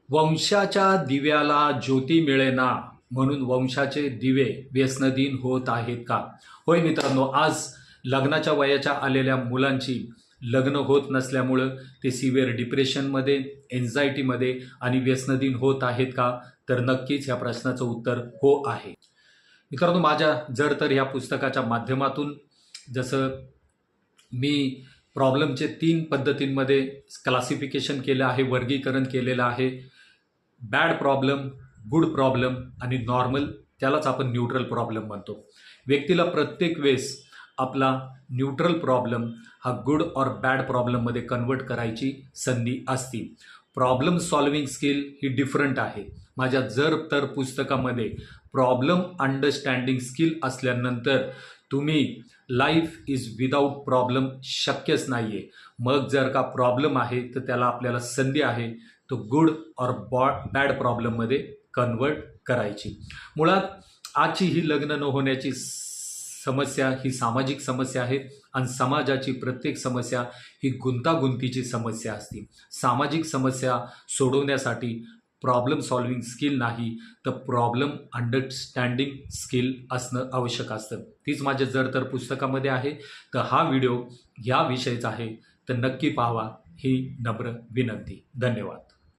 वंशाच्या दिव्याला ज्योती मिळेना म्हणून वंशाचे दिवे व्यसनदीन होत आहेत का? होय मित्रांनो, आज लग्नाच्या वयाच्या आलेल्या मुलांची लग्न होत नसल्यामुळं ते सिव्हिअर डिप्रेशनमध्ये, एन्झायटीमध्ये आणि व्यसनदीन होत आहेत का? तर नक्कीच ह्या प्रश्नाचं उत्तर हो आहे. मित्रांनो, माझ्या जर तर ह्या पुस्तकाच्या माध्यमातून जसं मी प्रॉब्लेमचे 3 पद्धतींमध्ये क्लासिफिकेशन केलं आहे, वर्गीकरण केलेलं आहे. बॅड प्रॉब्लेम, गुड प्रॉब्लेम आणि नॉर्मल, त्यालाच आपण न्यूट्रल प्रॉब्लेम म्हणतो. व्यक्तीला प्रत्येक वेळेस आपला न्यूट्रल प्रॉब्लेम हा गुड और बॅड प्रॉब्लेममध्ये कन्वर्ट करायची संधी असते. प्रॉब्लेम सॉल्विंग स्किल ही डिफरंट आहे. माझ्या जर तर पुस्तकामध्ये प्रॉब्लेम अंडरस्टँडिंग स्किल असल्यानंतर तुम्ही लाईफ इज विदाऊट प्रॉब्लेम शक्यच नाही आहे. मग जर का प्रॉब्लेम आहे तर त्याला आपल्याला संधी आहे तो गुड और बॅड प्रॉब्लेममध्ये कन्वर्ट करायची. मुळात आजची ही लग्न न होण्याची समस्या ही सामाजिक समस्या आहे आणि समाजाची प्रत्येक समस्या ही गुंतागुंतीची समस्या असते. सामाजिक समस्या सोडवण्यासाठी प्रॉब्लेम सॉल्विंग स्किल नाही तर प्रॉब्लेम अंडरस्टँडिंग स्किल असणं आवश्यक असतं. तीच माझ्या जर तर पुस्तकामध्ये आहे. तर हा व्हिडिओ ह्या विषयीचा आहे, तर नक्की पाहावा ही नम्र विनंती. धन्यवाद.